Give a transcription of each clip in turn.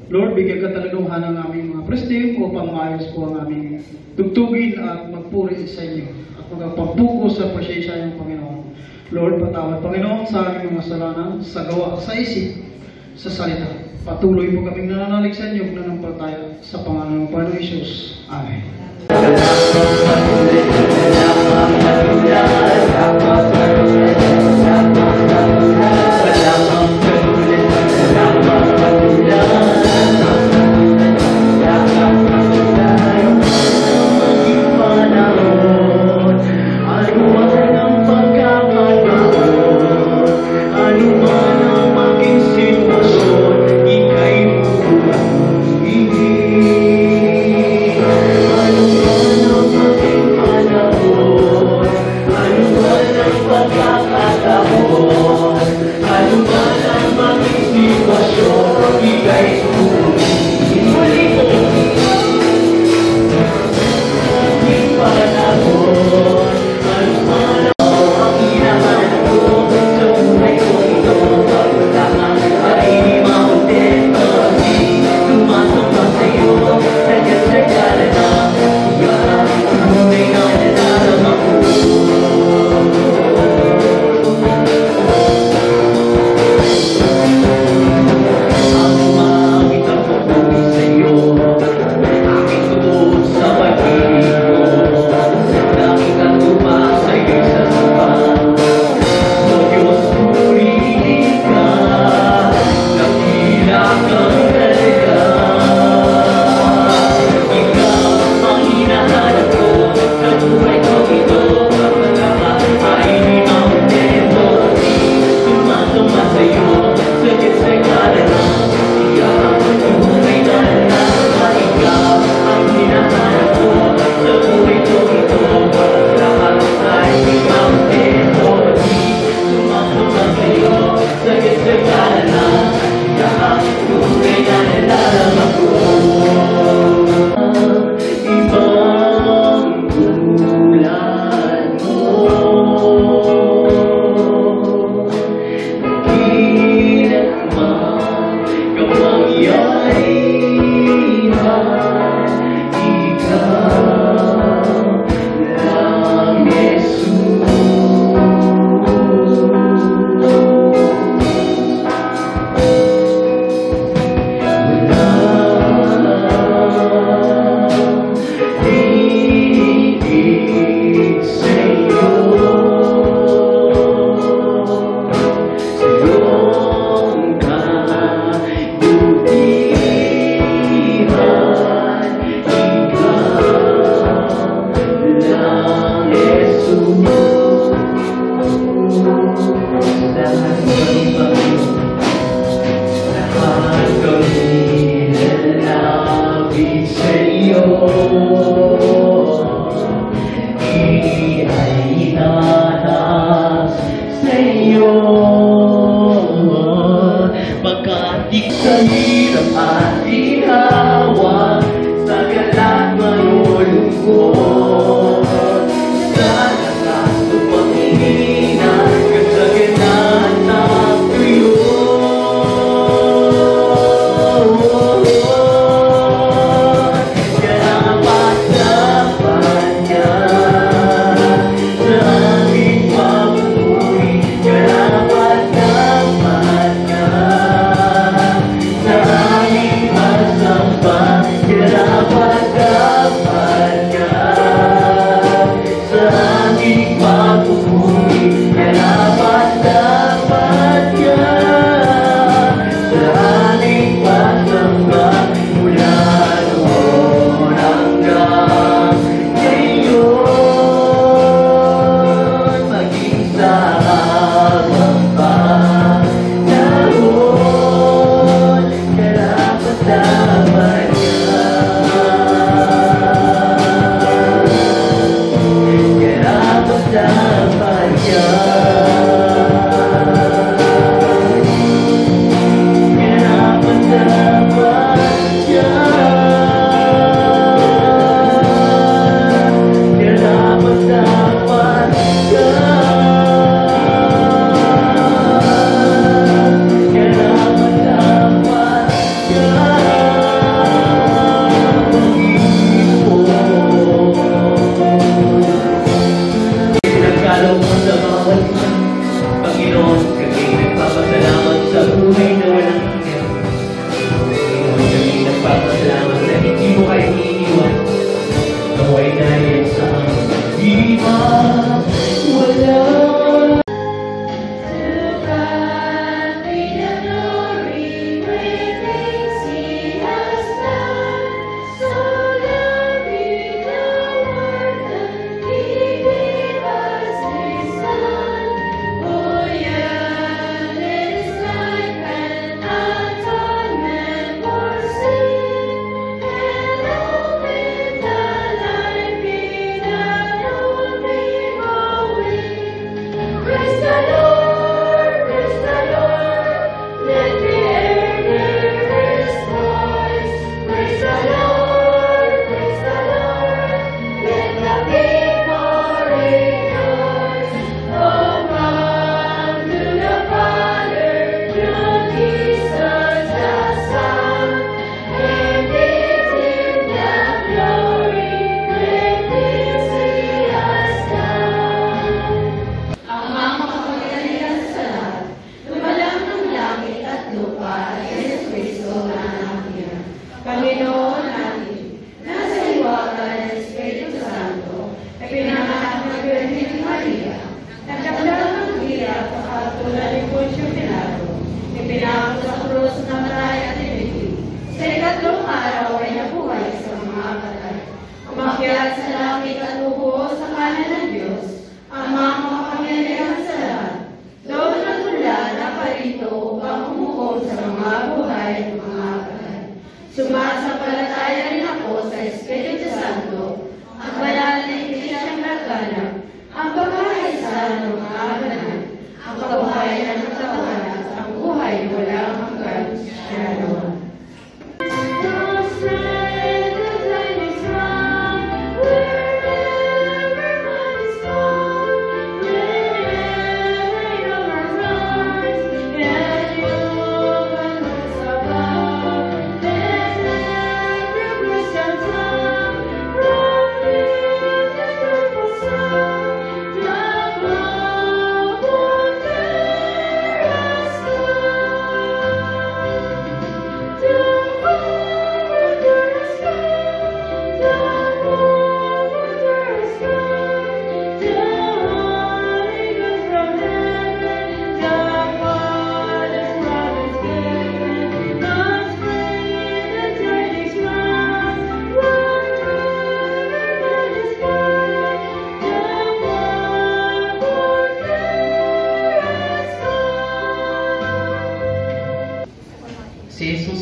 Lord, bigyan ka talaluhan ng aming mga prestige upang maayos po ang aming tugtugin at magpuri sa inyo at magpagpuko sa presensya ng Panginoon. Lord, patawad Panginoon sa aming mga kasalanan, sa gawa, sa isip, sa salita. Patuloy po kaming nananalig sa inyo na ng palataya sa pangalan ng Panginoon Hesus. Amen. Sampai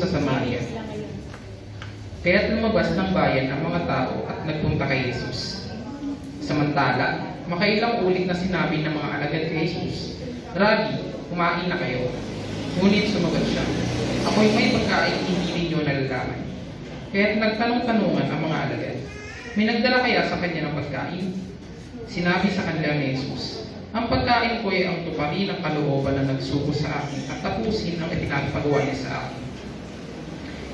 sa Samaria. Kaya't lumabas ng bayan ang mga tao at nagpunta kay Jesus. Samantala, makailang ulit na sinabi ng mga alagad kay Jesus, "Rabi, kumain na kayo." Ngunit sumagot siya, "Ako'y may pagkain hindi ninyo nalalaman." Kaya't nagtanong-tanungan ang mga alagad, "May nagdala kaya sa kanya ng pagkain?" Sinabi sa kanila ni Jesus, "Ang pagkain ko ay ang tuparin ng kalooban na nagsuko sa akin at tapusin ang ipinagpagawa niya sa akin.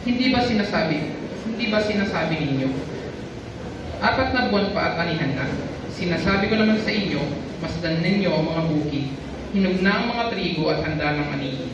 Hindi ba sinasabi ninyo, 4 na buwan pa at anihan na? Sinasabi ko naman sa inyo, masdan ninyo ang mga bukid, hinog na ang mga trigo at handa ng anihin."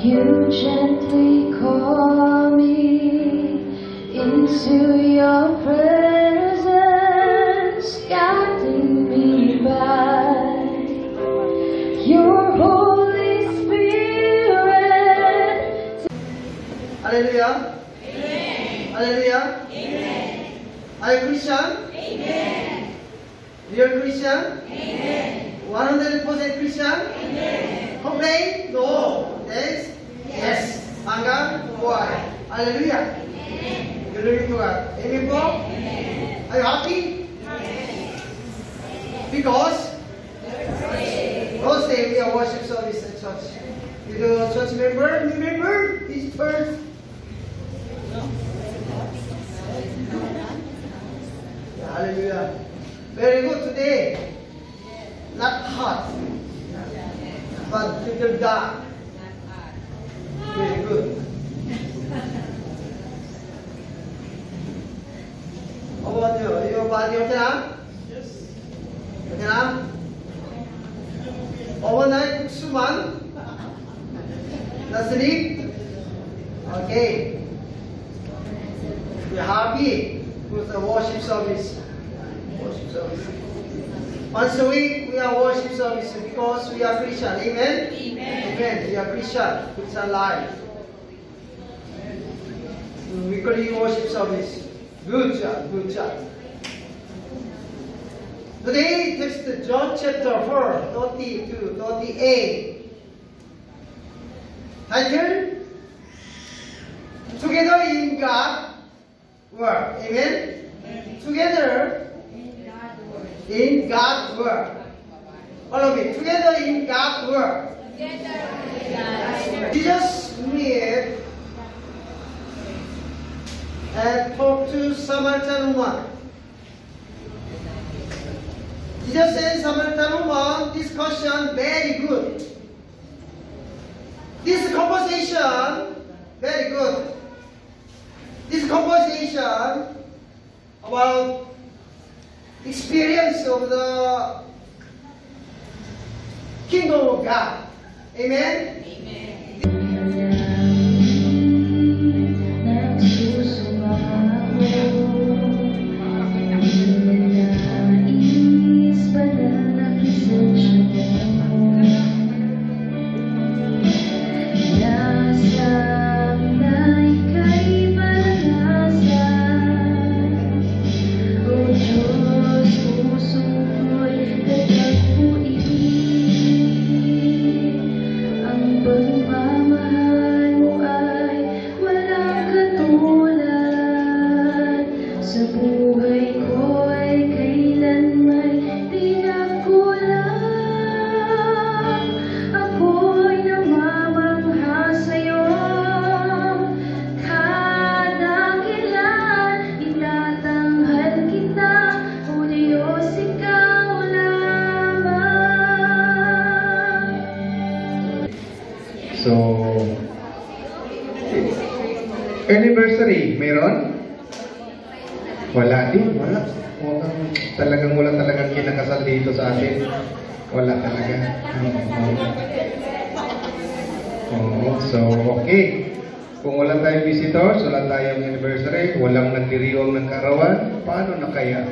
You gently call me into your presence, guiding me by your Holy Spirit. Hallelujah. Amen. Hallelujah. Amen. Are you Christian? Amen. You're Christian? Amen. 100% Christian? Amen. Complain? No. Yes? Yes. Anger? Why? Hallelujah. Amen. Glory to God. Amen po? Amen. Are you happy? Amen. Because? Thursday we are worship service at church. You do church member? This church. Hallelujah. Very good today. Not hot, but little dark. Very good. How about you? Your body okay na? Yes. Okay na? Overnight suman? Na sleep? Okay. We're happy with the worship service. Worship service. Once a week we are worship service because we are Christian. Amen? Amen. Amen. We are Christian. Christian life. Weekly worship service. Good job. Good job. Today, text John chapter 4, 30 to 38. Title? Together in God work. Amen? Together in God's work. Follow me. Together in God's work. Jesus met and talked to Samaritan woman. Jesus and Samaritan woman discussion very good. This conversation very good. This conversation about experience of the kingdom of God. Amen? Pagmamahal Meron? Wala din, wala. Talagang wala talagang kinakasal dito sa atin. Wala talaga. So, okay. Kung wala tayong visitors, wala tayong anniversary, walang nagdiriwang ng karawan, paano na kaya?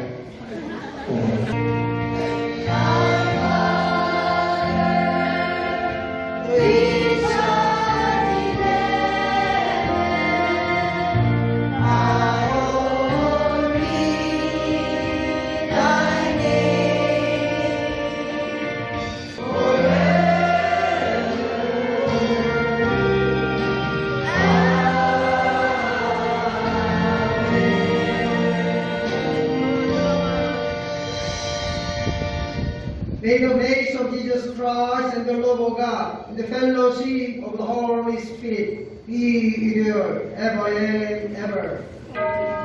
May the grace of Jesus Christ and the love of God and the fellowship of the Holy Spirit be with you ever and ever.